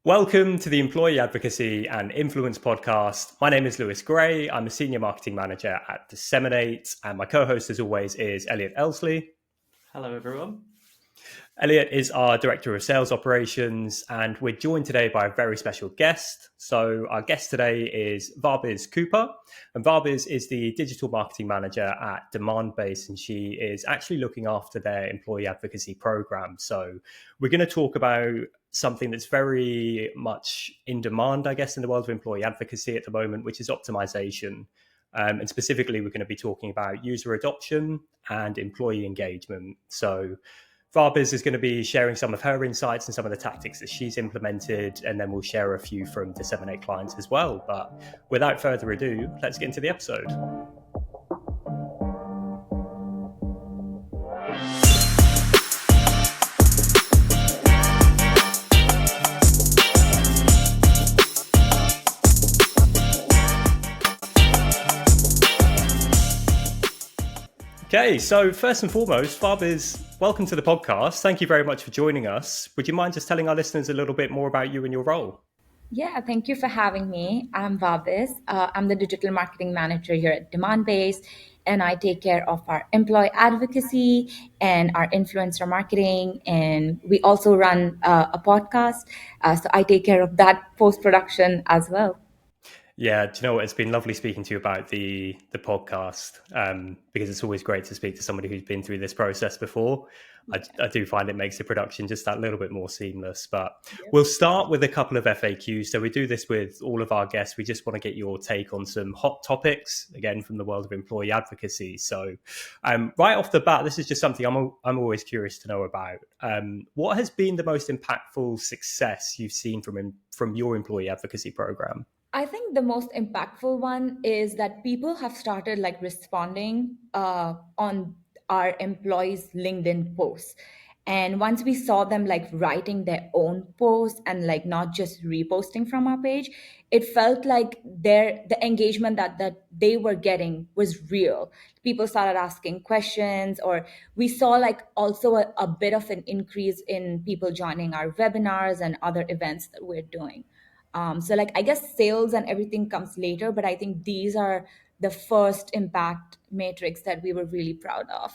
Welcome to the Employee Advocacy and Influence podcast. My name is Lewis Gray. I'm a senior marketing manager at Disseminate, and my co-host, as always, is Elliot Elsley. Hello, everyone. Elliot is our Director of Sales Operations, and we're joined today by a very special guest. So our guest today is Vahbiz Cooper, and Vahbiz is the Digital Marketing Manager at Demandbase, and she is actually looking after their employee advocacy program. So we're going to talk about something that's very much in demand, I guess, in the world of employee advocacy at the moment, which is optimization. And specifically, we're going to be talking about user adoption and employee engagement. So Vahbiz is going to be sharing some of her insights and some of the tactics that she's implemented, and then we'll share a few from Disseminate clients as well. But without further ado, let's get into the episode. Okay, so first and foremost, Vahbiz, welcome to the podcast. Thank you very much for joining us. Would you mind just telling our listeners a little bit more about you and your role? Yeah, thank you for having me. I'm Vahbiz. I'm the digital marketing manager here at Demandbase, and I take care of our employee advocacy and our influencer marketing. And we also run a podcast, so I take care of that post-production as well. Yeah, do you know what? It's been lovely speaking to you about the podcast because it's always great to speak to somebody who's been through this process before. I do find it makes the production just that little bit more seamless. But we'll start with a couple of FAQs. So we do this with all of our guests. We just want to get your take on some hot topics, again, from the world of employee advocacy. So right off the bat, this is just something I'm always curious to know about. What has been the most impactful success you've seen from your employee advocacy program? I think the most impactful one is that people have started responding on our employees' LinkedIn posts. And once we saw them writing their own posts and not just reposting from our page, it felt like the engagement that they were getting was real. People started asking questions, or we saw also a bit of an increase in people joining our webinars and other events that we're doing. So I guess sales and everything comes later, but I think these are the first impact matrix that we were really proud of.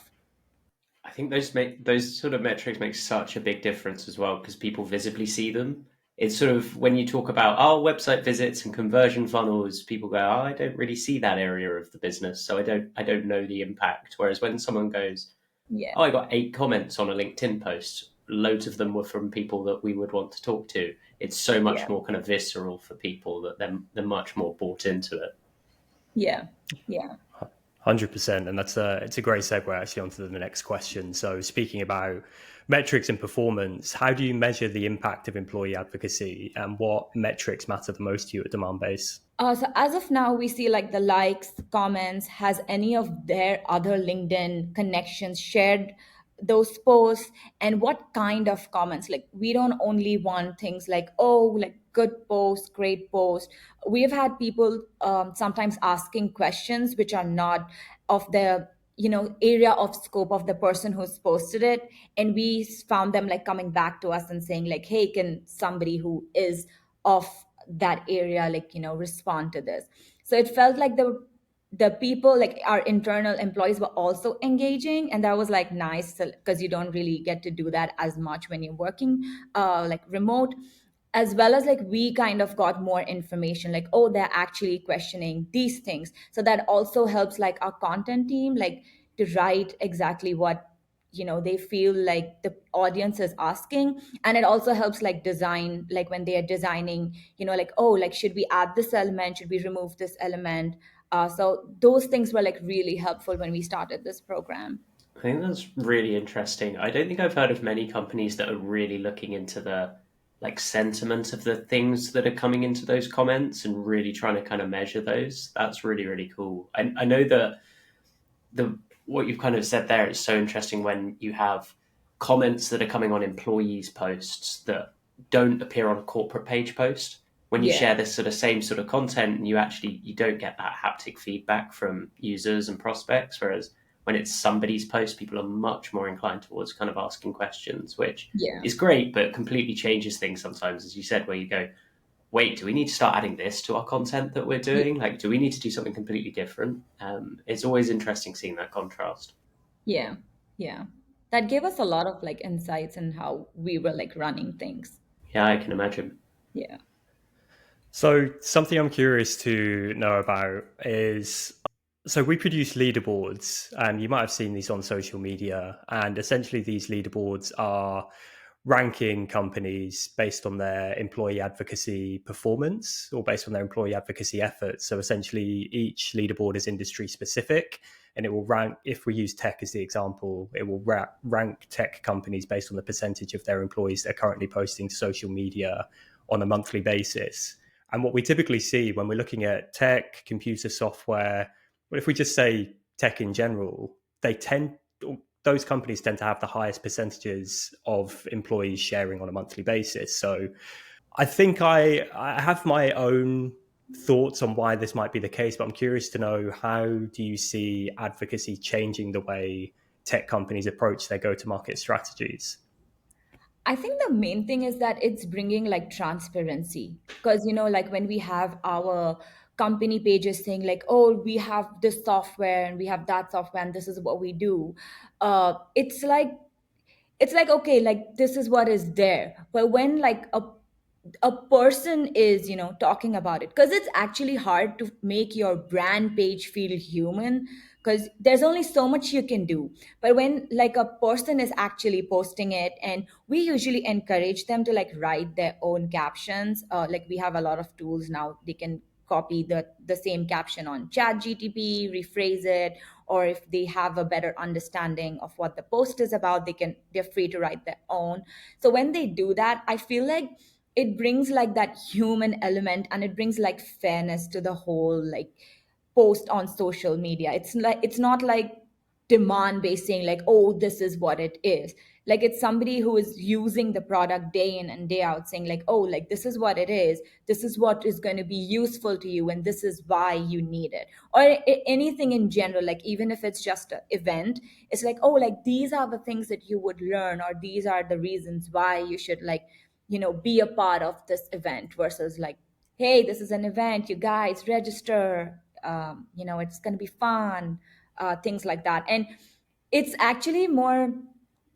I think those sort of metrics make such a big difference as well because people visibly see them. It's sort of when you talk about website visits and conversion funnels, people go, I don't really see that area of the business, so I don't know the impact. Whereas when someone goes, I got 8 comments on a LinkedIn post, loads of them were from people that we would want to talk to. It's so much more kind of visceral for people that they're much more bought into it. Yeah. 100%, and it's a great segue actually onto the next question. So speaking about metrics and performance, how do you measure the impact of employee advocacy, and what metrics matter the most to you at Demandbase? So as of now, we see the likes, comments, has any of their other LinkedIn connections shared those posts, and what kind of comments. We don't only want things good post, great post. We have had people sometimes asking questions which are not of the area of scope of the person who's posted it, and we found them coming back to us and saying hey, can somebody who is of that area respond to this. So it felt like the people our internal employees were also engaging, and that was nice because you don't really get to do that as much when you're working remote, as well as we kind of got more information they're actually questioning these things. So that also helps our content team to write exactly what they feel the audience is asking. And it also helps design when they are designing should we add this element, should we remove this element. So those things were really helpful when we started this program. I think that's really interesting. I don't think I've heard of many companies that are really looking into the sentiment of the things that are coming into those comments and really trying to kind of measure those. That's really, really cool. I know that what you've kind of said there is so interesting when you have comments that are coming on employees' posts that don't appear on a corporate page post. When you share this same sort of content, and you don't get that haptic feedback from users and prospects. Whereas when it's somebody's post, people are much more inclined towards kind of asking questions, which Yeah. is great, but completely changes things sometimes, as you said, where you go, wait, do we need to start adding this to our content that we're doing? Like, do we need to do something completely different? It's always interesting seeing that contrast. Yeah. Yeah. That gave us a lot of like insights in how we were like running things. Yeah, I can imagine. Yeah. So something I'm curious to know about is, so we produce leaderboards, and you might have seen these on social media. And essentially, these leaderboards are ranking companies based on their employee advocacy performance or based on their employee advocacy efforts. So essentially, each leaderboard is industry specific, and it will rank, if we use tech as the example, it will rank tech companies based on the percentage of their employees that are currently posting to social media on a monthly basis. And what we typically see when we're looking at tech, computer software, well, if we just say tech in general, those companies tend to have the highest percentages of employees sharing on a monthly basis. So I think I have my own thoughts on why this might be the case, but I'm curious to know, how do you see advocacy changing the way tech companies approach their go-to-market strategies? I think the main thing is that it's bringing like transparency, because like when we have our company pages saying like, oh, we have this software and we have that software and this is what we do. It's like okay, like this is what is there. But when like a person is talking about it, because it's actually hard to make your brand page feel human, because there's only so much you can do. But when like a person is actually posting it, and we usually encourage them to like write their own captions, like we have a lot of tools now, they can copy the same caption on chat gtp, rephrase it, or if they have a better understanding of what the post is about, they're free to write their own. So when they do that, I feel like it brings like that human element, and it brings like fairness to the whole like post on social media. It's not like demand based saying like, oh, this is what it is. Like it's somebody who is using the product day in and day out saying like, oh, like this is what it is, this is what is going to be useful to you, and this is why you need it. Or anything in general, like even if it's just an event, it's like, oh, like these are the things that you would learn, or these are the reasons why you should like be a part of this event, versus like, hey, this is an event, you guys register, it's going to be fun, things like that. And it's actually more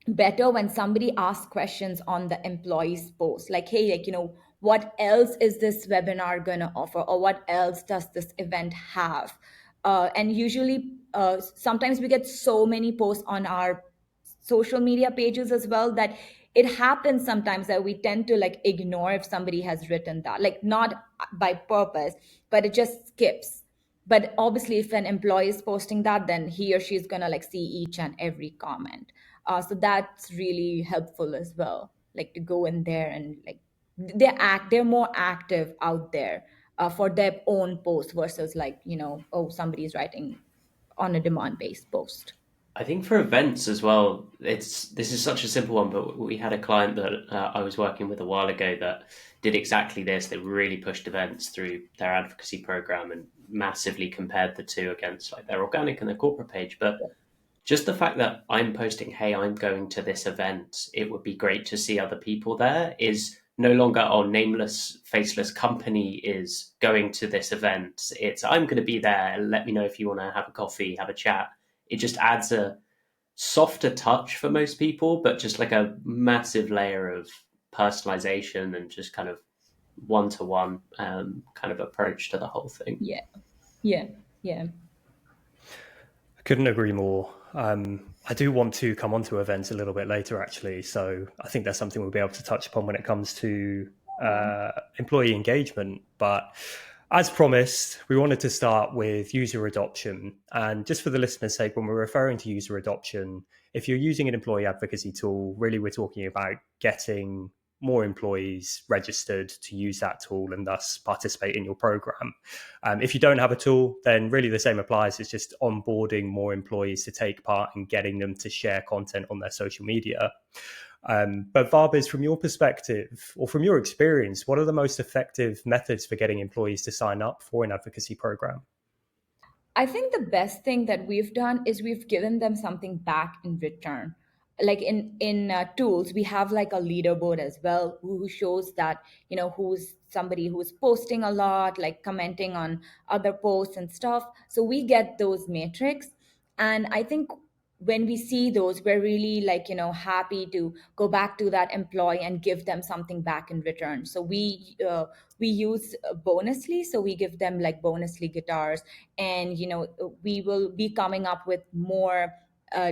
better when somebody asks questions on the employees post like, hey, like what else is this webinar going to offer, or what else does this event have. And usually sometimes we get so many posts on our social media pages as well, that it happens sometimes that we tend to like ignore if somebody has written that, like not by purpose, but it just skips. But obviously if an employee is posting that, then he or she is going to like see each and every comment. So that's really helpful as well, like to go in there and like they're more active out there for their own post, versus like oh, somebody's writing on a demand based post. I think for events as well, this is such a simple one, but we had a client that I was working with a while ago that did exactly this. They really pushed events through their advocacy program and massively compared the two against like their organic and their corporate page. But just the fact that I'm posting, hey, I'm going to this event, it would be great to see other people there, is no longer, oh, nameless, faceless company is going to this event. It's, I'm going to be there. Let me know if you want to have a coffee, have a chat. It just adds a softer touch for most people, but just like a massive layer of personalization and just kind of one-to-one kind of approach to the whole thing. Yeah. Yeah. Yeah. I couldn't agree more. I do want to come onto events a little bit later, actually. So I think that's something we'll be able to touch upon when it comes to employee engagement. But as promised, we wanted to start with user adoption. And just for the listener's sake, when we're referring to user adoption, if you're using an employee advocacy tool, really we're talking about getting more employees registered to use that tool and thus participate in your program. If you don't have a tool, then really the same applies. It's just onboarding more employees to take part and getting them to share content on their social media. But Vahbiz, from your perspective or from your experience, what are the most effective methods for getting employees to sign up for an advocacy program? I think the best thing that we've done is we've given them something back in return. Like in tools, we have like a leaderboard as well, who shows that who's somebody who's posting a lot, like commenting on other posts and stuff. So we get those metrics, and I think when we see those, we're really like happy to go back to that employee and give them something back in return. So we use bonusly, so we give them like bonusly guitars, and we will be coming up with more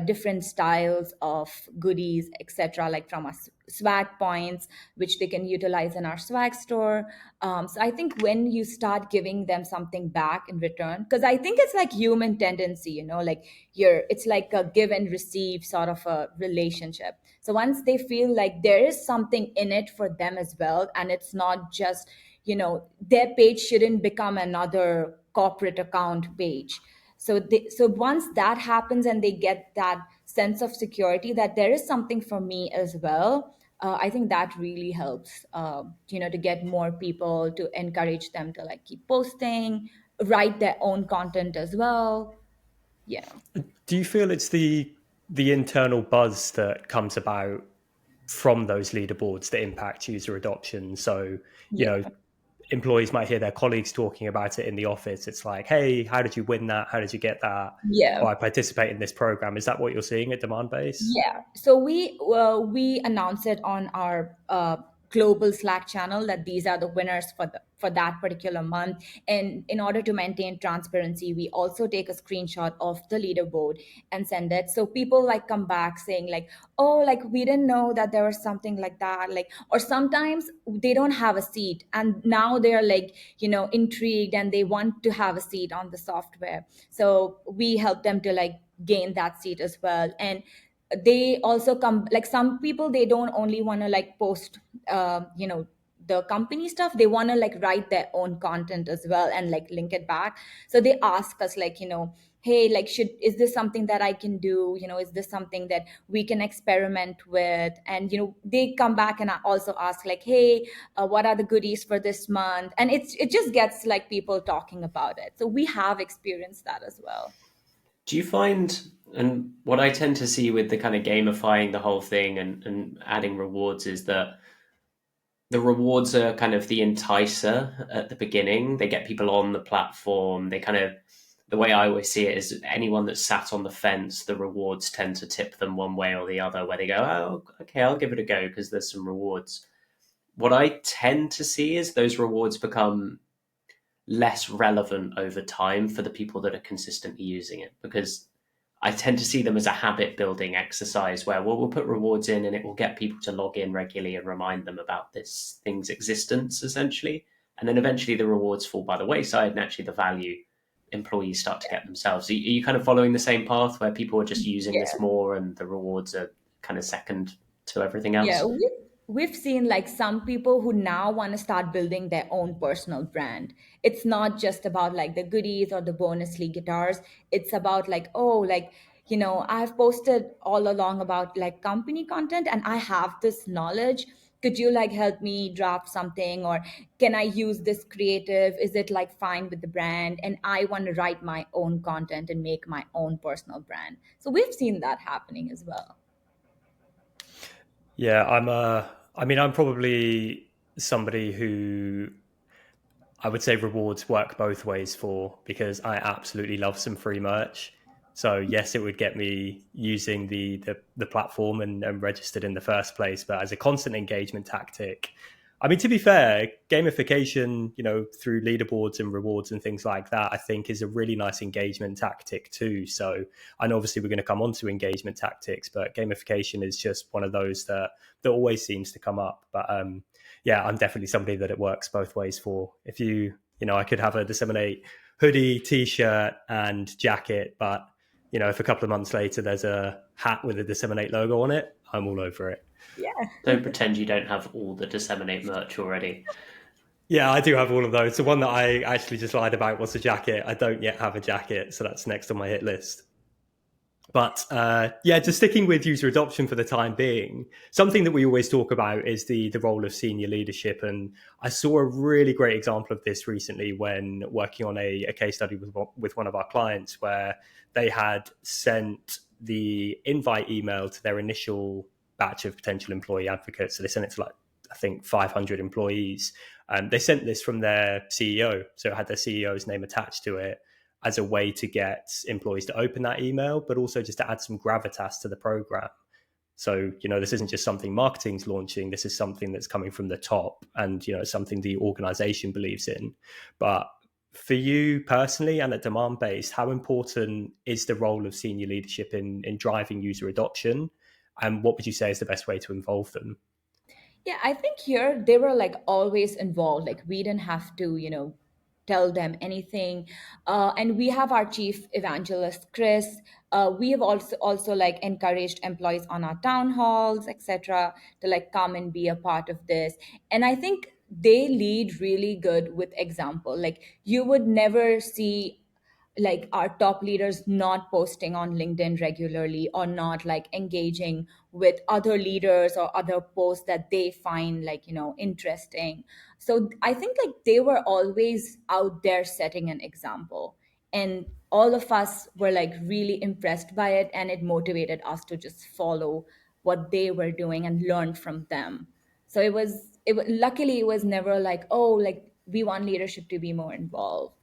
different styles of goodies, etc., like from our swag points, which they can utilize in our swag store. So I think when you start giving them something back in return, because I think it's like human tendency, like it's like a give and receive sort of a relationship. So once they feel like there is something in it for them as well, and it's not just their page shouldn't become another corporate account page. So once that happens and they get that sense of security that there is something for me as well, I think that really helps, to get more people, to encourage them to like keep posting, write their own content as well. Yeah. Do you feel it's the internal buzz that comes about from those leaderboards that impact user adoption? So, Yeah. employees might hear their colleagues talking about it in the office. It's like, hey, how did you win that? How did you get that? Yeah. Or I participate in this program. Is that what you're seeing at Demandbase? Yeah. So we announce it on our global Slack channel that these are the winners for that particular month. And in order to maintain transparency, we also take a screenshot of the leaderboard and send it. So people like come back saying like, oh, like we didn't know that there was something like that. Like, or sometimes they don't have a seat and now they're like, intrigued and they want to have a seat on the software. So we help them to like gain that seat as well. And they also come, like some people, they don't only want to like post the company stuff, they want to like write their own content as well and like link it back. So they ask us like, hey, like is this something that I can do, is this something that we can experiment with? And they come back and also ask like, hey, what are the goodies for this month? And it just gets like people talking about it. So we have experienced that as well. Do you find, and what I tend to see with the kind of gamifying the whole thing and adding rewards is that the rewards are kind of the enticer at the beginning. They get people on the platform. They kind of, the way I always see it is anyone that's sat on the fence, the rewards tend to tip them one way or the other, where they go, oh, okay, I'll give it a go because there's some rewards. What I tend to see is those rewards become less relevant over time for the people that are consistently using it, because I tend to see them as a habit building exercise where we'll put rewards in and it will get people to log in regularly and remind them about this thing's existence, essentially. And then eventually the rewards fall by the wayside and actually the value employees start to get themselves. Are you kind of following the same path where people are just using this Yeah. more and the rewards are kind of second to everything Yeah, else? we've seen like some people who now want to start building their own personal brand. It's not just about like the goodies or the bonusly guitars. It's about like, oh, like, I've posted all along about like company content and I have this knowledge. Could you like help me draft something, or can I use this creative? Is it like fine with the brand? And I want to write my own content and make my own personal brand. So we've seen that happening as well. Yeah, I'm probably somebody who I would say rewards work both ways for, because I absolutely love some free merch. So yes, it would get me using the platform and registered in the first place. But as a constant engagement tactic, I mean, to be fair, gamification, through leaderboards and rewards and things like that, I think is a really nice engagement tactic too. So I know obviously we're going to come on to engagement tactics, but gamification is just one of those that always seems to come up. But yeah, I'm definitely somebody that it works both ways for. If I could have a Disseminate hoodie, t-shirt and jacket, but if a couple of months later there's a hat with a Disseminate logo on it, I'm all over it. Yeah. Don't pretend you don't have all the Disseminate merch already. Yeah, I do have all of those. The one that I actually just lied about was a jacket. I don't yet have a jacket, so that's next on my hit list. But yeah, just sticking with user adoption for the time being, something that we always talk about is the role of senior leadership. And I saw a really great example of this recently when working on a case study with one of our clients, where they had sent the invite email to their initial batch of potential employee advocates. So they sent it to, like, I think 500 employees. And they sent this from their CEO. So it had their CEO's name attached to it, as a way to get employees to open that email, but also just to add some gravitas to the program. So, this isn't just something marketing's launching. This is something that's coming from the top, and, it's something the organization believes in. But for you personally and at Demandbase, how important is the role of senior leadership in driving user adoption? And what would you say is the best way to involve them? Yeah, I think here they were like always involved. Like we didn't have to, tell them anything. And we have our chief evangelist, Chris. We have also like encouraged employees on our town halls, etc., to like come and be a part of this. And I think they lead really good with example. Like you would never see like our top leaders not posting on LinkedIn regularly, or not like engaging with other leaders or other posts that they find like interesting. So I think like they were always out there setting an example, and all of us were like really impressed by it, and it motivated us to just follow what they were doing and learn from them. So luckily it was never like, oh, like we want leadership to be more involved.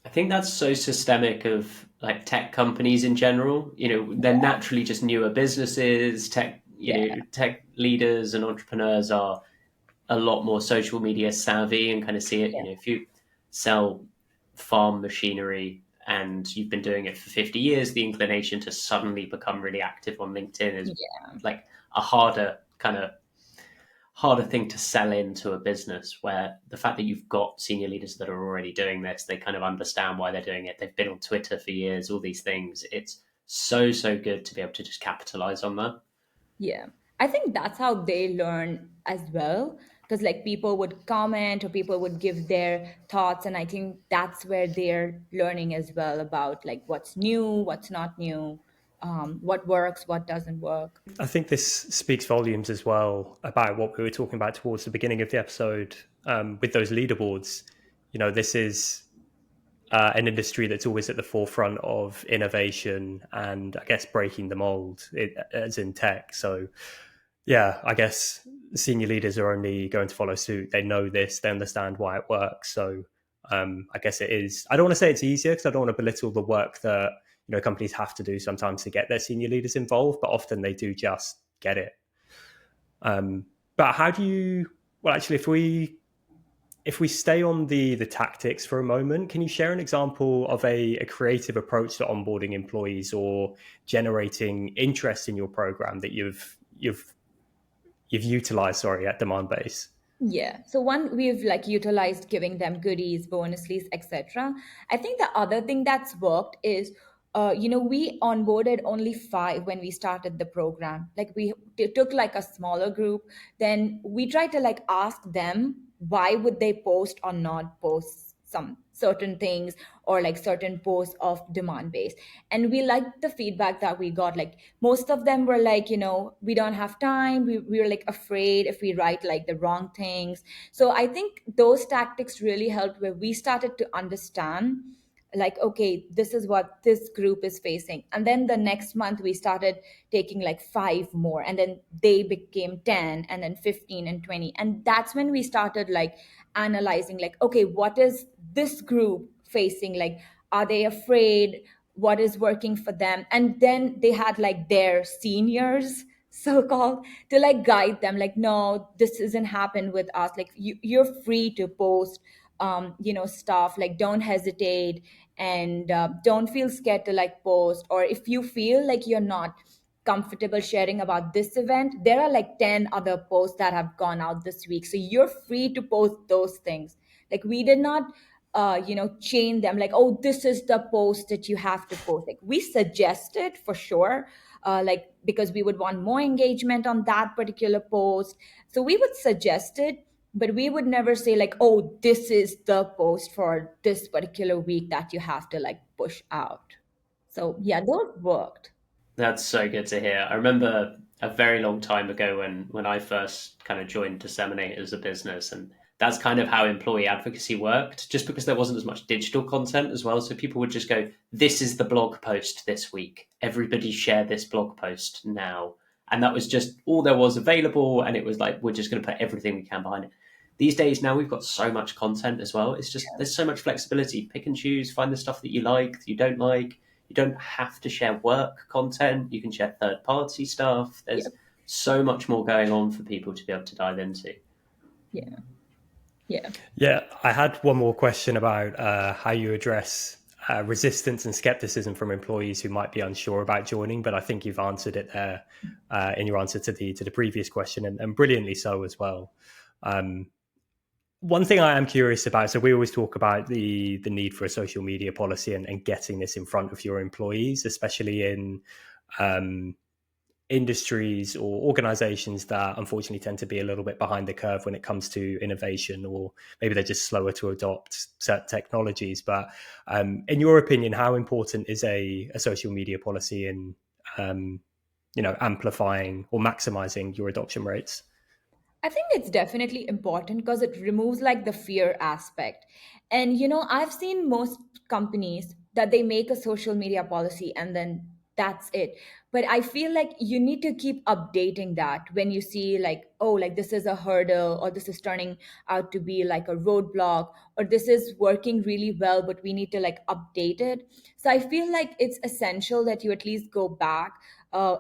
I think that's so systemic of like tech companies in general. They're naturally just newer businesses. Yeah. Tech leaders and entrepreneurs are a lot more social media savvy and kind of see it. Yeah. If you sell farm machinery and you've been doing it for 50 years, the inclination to suddenly become really active on LinkedIn is Yeah. like a harder thing to sell into a business, where the fact that you've got senior leaders that are already doing this, they kind of understand why they're doing it. They've been on Twitter for years, all these things. It's so good to be able to just capitalize on that. Yeah. I think that's how they learn as well. Because like people would comment or people would give their thoughts. And I think that's where they're learning as well about like what's new, what's not new, what works, what doesn't work. I think this speaks volumes as well about what we were talking about towards the beginning of the episode, with those leaderboards. This is an industry that's always at the forefront of innovation and, I guess, breaking the mold, as in tech. So, yeah, I guess senior leaders are only going to follow suit. They know this, they understand why it works. So, I guess it is. I don't want to say it's easier, because I don't want to belittle the work that companies have to do sometimes to get their senior leaders involved, but often they do just get it. But how do you? Well, actually, if we stay on the tactics for a moment, can you share an example of a creative approach to onboarding employees or generating interest in your program that you've utilized, sorry, at Demandbase? Yeah. So one, we've like utilized giving them goodies, bonus leads, etc. I think the other thing that's worked is, we onboarded only 5 when we started the program. Like we took like a smaller group. Then we tried to like ask them why would they post or not post some certain things, or like certain posts of Demandbase. And we liked the feedback that we got. Like most of them were like, we don't have time, we were like afraid if we write like the wrong things. So I think those tactics really helped, where we started to understand like, okay, this is what this group is facing. And then the next month we started taking like 5 more, and then they became 10, and then 15 and 20. And that's when we started like analyzing like, okay, what is this group facing? Like, are they afraid? What is working for them? And then they had like their seniors, so called, to like guide them like, no, this isn't happen with us. Like you're free to post stuff, like don't hesitate, and don't feel scared to like post. Or if you feel like you're not comfortable sharing about this event, there are like 10 other posts that have gone out this week, so you're free to post those things. Like we did not chain them like, oh, this is the post that you have to post. Like we suggested for sure, like because we would want more engagement on that particular post, so we would suggest it, but we would never say like, oh, this is the post for this particular week that you have to like push out. So yeah, those worked. That's so good to hear. I remember a very long time ago when I first kind of joined Disseminate as a business, and that's kind of how employee advocacy worked, just because there wasn't as much digital content as well. So people would just go, "This is the blog post this week. Everybody share this blog post now." And that was just all there was available. And it was like, we're just going to put everything we can behind it. These days now we've got so much content as well. It's just, there's so much flexibility. Pick and choose, find the stuff that you like, that you don't like. You don't have to share work content. You can share third party stuff. There's Yep. so much more going on for people to be able to dive into. Yeah. Yeah. Yeah, I had one more question about how you address resistance and skepticism from employees who might be unsure about joining, but I think you've answered it there in your answer to the previous question, and brilliantly so as well. One thing I am curious about, so we always talk about the need for a social media policy and getting this in front of your employees, especially in industries or organizations that unfortunately tend to be a little bit behind the curve when it comes to innovation, or maybe they're just slower to adopt certain technologies. But in your opinion, how important is a social media policy in amplifying or maximizing your adoption rates? I think it's definitely important because it removes like the fear aspect. And I've seen most companies that they make a social media policy and then that's it. But I feel like you need to keep updating that when you see like, oh, like this is a hurdle, or this is turning out to be like a roadblock, or this is working really well, but we need to like update it. So I feel like it's essential that you at least go back, uh,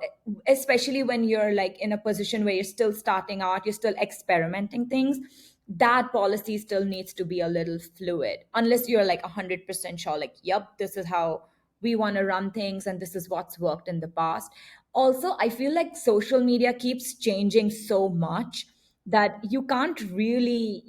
especially when you're like in a position where you're still starting out, you're still experimenting things. That policy still needs to be a little fluid unless you're like 100% sure, like, yep, this is how we want to run things and this is what's worked in the past. Also, I feel like social media keeps changing so much that you can't really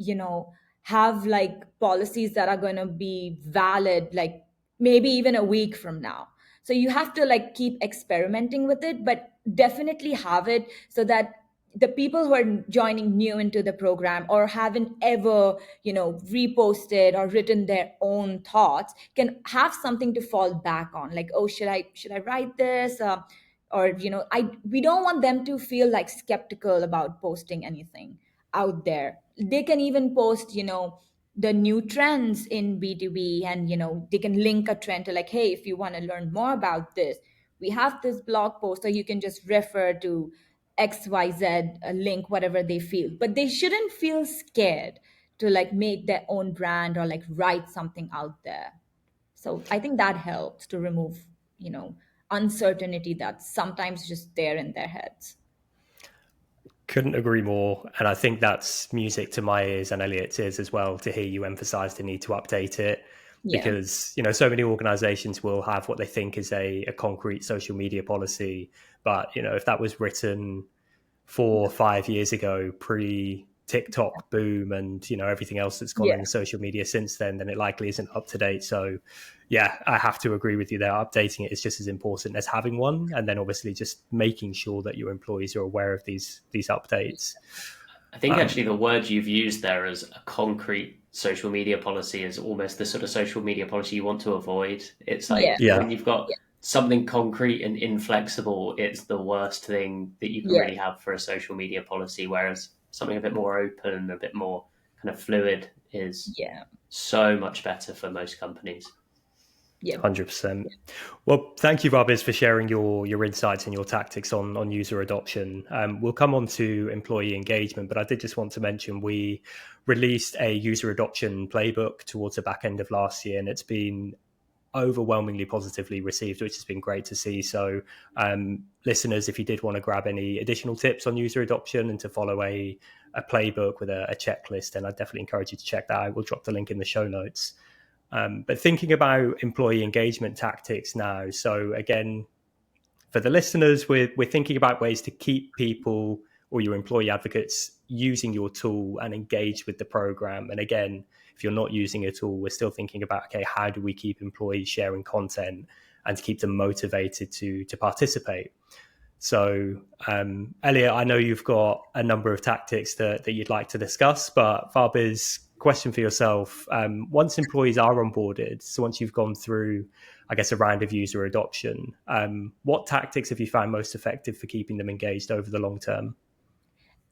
have like policies that are going to be valid like maybe even a week from now. So you have to like keep experimenting with it, but definitely have it so that the people who are joining new into the program or haven't ever reposted or written their own thoughts can have something to fall back on, like, oh, should I write this, or I we don't want them to feel like skeptical about posting anything out there. They can even post the new trends in B2B, and they can link a trend to like, hey, if you want to learn more about this, we have this blog post, or you can just refer to XYZ link, whatever they feel. But they shouldn't feel scared to like make their own brand or like write something out there. So I think that helps to remove uncertainty that's sometimes just there in their heads. Couldn't agree more. And I think that's music to my ears and Elliot's ears as well, to hear you emphasize the need to update it. Yeah. Because, so many organizations will have what they think is a concrete social media policy. But, if that was written 4 or 5 years ago, pre TikTok boom and, everything else that's gone Yeah. in social media since then it likely isn't up to date. So yeah, I have to agree with you there. Updating it is just as important as having one. And then obviously just making sure that your employees are aware of these updates. I think actually the word you've used there as a concrete social media policy is almost the sort of social media policy you want to avoid. It's like Yeah. when you've got something concrete and inflexible, it's the worst thing that you can Yeah. really have for a social media policy. Whereas something a bit more open, a bit more kind of fluid is Yeah. so much better for most companies. Yeah. 100%. Well, thank you, Vahbiz, for sharing your insights and your tactics on user adoption. We'll come on to employee engagement, but I did just want to mention we released a user adoption playbook towards the back end of last year, and it's been overwhelmingly positively received, which has been great to see. So listeners, if you did want to grab any additional tips on user adoption and to follow a playbook with a checklist, then I'd definitely encourage you to check that out. We'll drop the link in the show notes. But thinking about employee engagement tactics now, so again, for the listeners, we're thinking about ways to keep people or your employee advocates using your tool and engaged with the program. And again, if you're not using a tool, we're still thinking about, okay, how do we keep employees sharing content and to keep them motivated to participate? So, Elliot, I know you've got a number of tactics that you'd like to discuss, but Vahbiz, question for yourself. Once employees are onboarded, so once you've gone through, I guess, a round of user adoption. What tactics have you found most effective for keeping them engaged over the long term?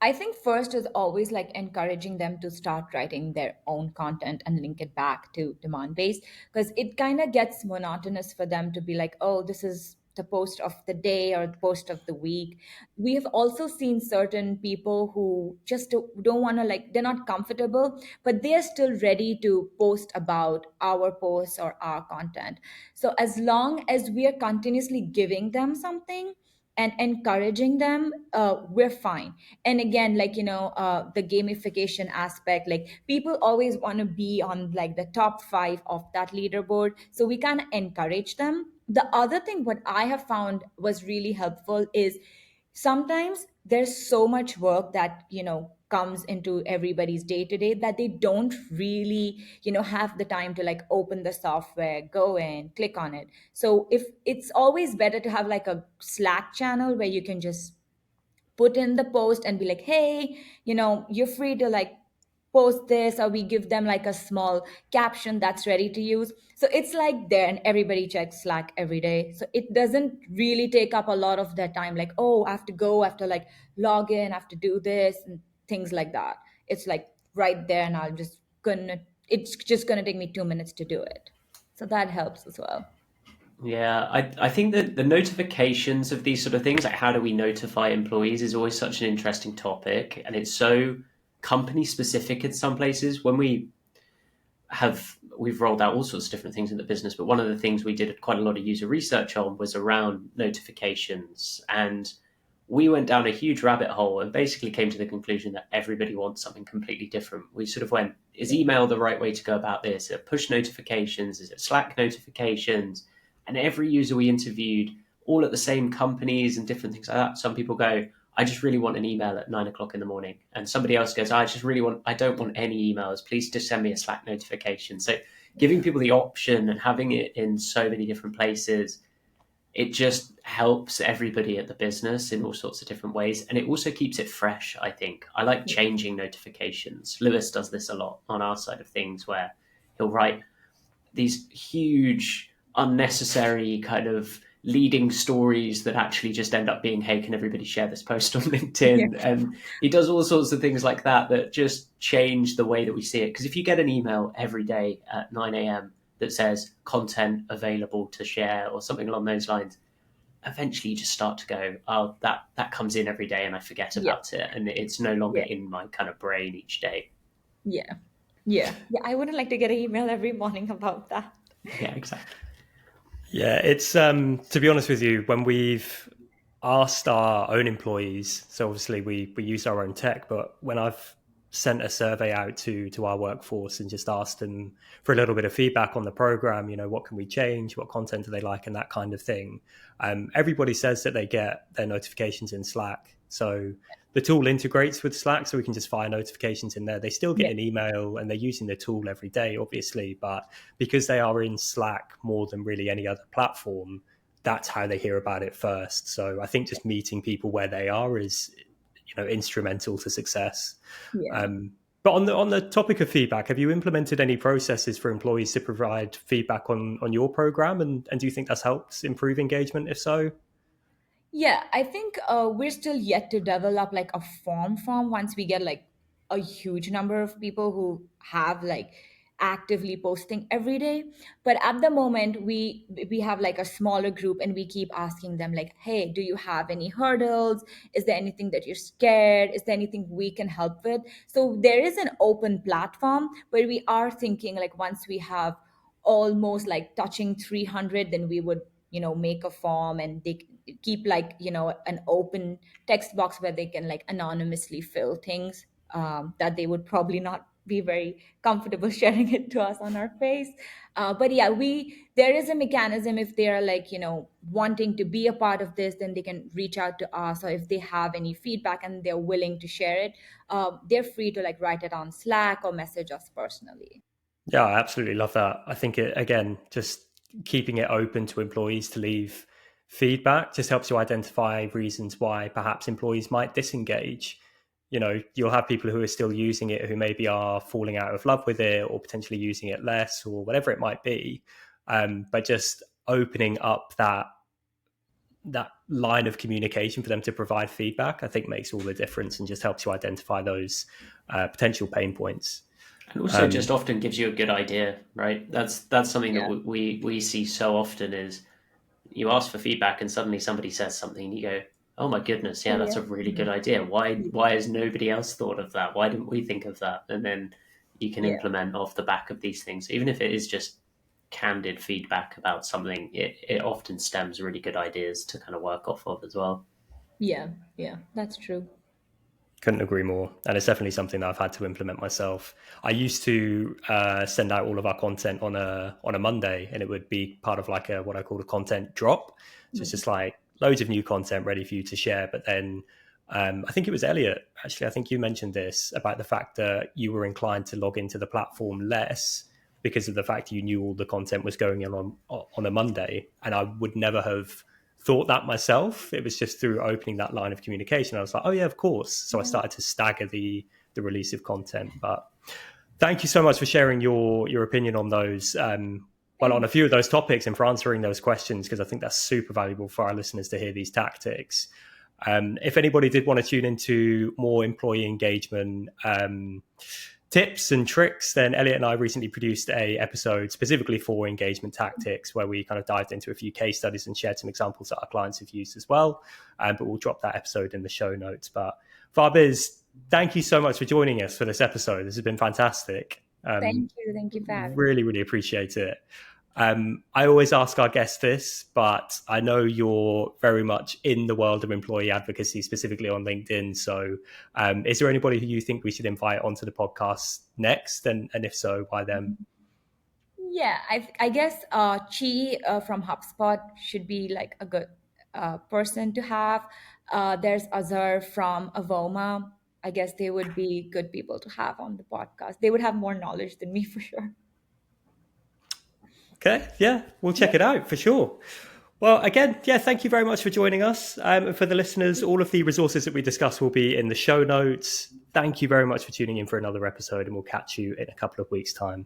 I think first is always like encouraging them to start writing their own content and link it back to Demandbase, because it kind of gets monotonous for them to be like, oh, this is the post of the day or the post of the week. We have also seen certain people who just don't want to, like, they're not comfortable, but they're still ready to post about our posts or our content. So as long as we are continuously giving them something and encouraging them, we're fine. And again, like, the gamification aspect, like people always want to be on like the top 5 of that leaderboard, so we kind of encourage them. The other thing what I have found was really helpful is sometimes there's so much work that comes into everybody's day to day that they don't really have the time to like open the software, go in, click on it. So if it's always better to have like a Slack channel where you can just put in the post and be like, hey, you're free to like post this, or we give them like a small caption that's ready to use. So it's like there, and everybody checks Slack every day, so it doesn't really take up a lot of their time, like, oh, I have to go, I have to like log in, I have to do this and things like that. It's like right there, and it's just gonna take me 2 minutes to do it. So that helps as well. Yeah, I think that the notifications of these sort of things, like how do we notify employees, is always such an interesting topic. And it's so company specific in some places. When we've rolled out all sorts of different things in the business, but one of the things we did quite a lot of user research on was around notifications. And we went down a huge rabbit hole and basically came to the conclusion that everybody wants something completely different. We sort of went, is email the right way to go about this? Is it push notifications? Is it Slack notifications? And every user we interviewed, all at the same companies and different things like that, some people go, I just really want an email at 9 o'clock in the morning. And somebody else goes, I don't want any emails. Please just send me a Slack notification. So giving people the option and having it in so many different places, it just helps everybody at the business in all sorts of different ways. And it also keeps it fresh, I think. I like changing notifications. Lewis does this a lot on our side of things, where he'll write these huge, unnecessary kind of leading stories that actually just end up being, hey, can everybody share this post on LinkedIn? Yeah. And he does all sorts of things like that just change the way that we see it. Because if you get an email every day at 9 a.m. that says content available to share or something along those lines, eventually you just start to go, oh, that comes in every day and I forget about it. And it's no longer in my kind of brain each day. Yeah. I wouldn't like to get an email every morning about that. Yeah, exactly. Yeah, it's to be honest with you, when we've asked our own employees, so obviously we use our own tech, but when I've sent a survey out to our workforce and just asked them for a little bit of feedback on the program, what can we change, what content do they like, and that kind of thing, everybody says that they get their notifications in Slack. So the tool integrates with Slack, so we can just fire notifications in there. They still get an email and they're using the tool every day, obviously, but because they are in Slack more than really any other platform, that's how they hear about it first. So I think just meeting people where they are is, instrumental to success. Yeah. But on the topic of feedback, have you implemented any processes for employees to provide feedback on your program? And do you think that's helped improve engagement? If so? Yeah, I think we're still yet to develop like a form once we get like a huge number of people who have like actively posting every day. But at the moment, we have like a smaller group, and we keep asking them like, hey, do you have any hurdles? Is there anything that you're scared? Is there anything we can help with? So there is an open platform where we are thinking like once we have almost like touching 300, then we would make a form, and they keep like an open text box where they can like anonymously fill things that they would probably not be very comfortable sharing it to us on our face. But yeah, there is a mechanism. If they are like wanting to be a part of this, then they can reach out to us, or if they have any feedback and they're willing to share it, they're free to like write it on Slack or message us personally. Yeah, I absolutely love that. I think it, again, just keeping it open to employees to leave feedback just helps you identify reasons why perhaps employees might disengage. You'll have people who are still using it who maybe are falling out of love with it or potentially using it less or whatever it might be. But just opening up that line of communication for them to provide feedback, I think makes all the difference and just helps you identify those potential pain points. And also just often gives you a good idea, right? That's something Yeah. that we see so often is you ask for feedback and suddenly somebody says something and you go, oh my goodness, yeah, Oh, that's yeah. a really good idea. Why has nobody else thought of that? Why didn't we think of that? And then you can Yeah. implement off the back of these things. Even if it is just candid feedback about something, it often stems really good ideas to kind of work off of as well. Yeah. Yeah. That's true. Couldn't agree more. And it's definitely something that I've had to implement myself. I used to send out all of our content on a Monday, and it would be part of like what I call a content drop. So it's just like loads of new content ready for you to share. But then I think it was Elliot, actually, I think you mentioned this about the fact that you were inclined to log into the platform less because of the fact you knew all the content was going on a Monday. And I would never have thought that myself. It was just through opening that line of communication. I was like, oh yeah, of course. So I started to stagger the release of content. But thank you so much for sharing your opinion on those. Well, on a few of those topics and for answering those questions, because I think that's super valuable for our listeners to hear these tactics. If anybody did want to tune into more employee engagement tips and tricks, then Elliot and I recently produced a episode specifically for engagement tactics where we kind of dived into a few case studies and shared some examples that our clients have used as well. But we'll drop that episode in the show notes. But Vahbiz, thank you so much for joining us for this episode. This has been fantastic. Thank you. Thank you for having me. Really, really appreciate it. I always ask our guests this, but I know you're very much in the world of employee advocacy, specifically on LinkedIn. So is there anybody who you think we should invite onto the podcast next? And if so, why them? Yeah, I guess Chi from HubSpot should be like a good person to have. There's Azhar from Avoma. I guess they would be good people to have on the podcast. They would have more knowledge than me for sure. Okay, yeah, we'll check it out for sure. Well, again, yeah, thank you very much for joining us. And for the listeners, all of the resources that we discuss will be in the show notes. Thank you very much for tuning in for another episode, and we'll catch you in a couple of weeks' time.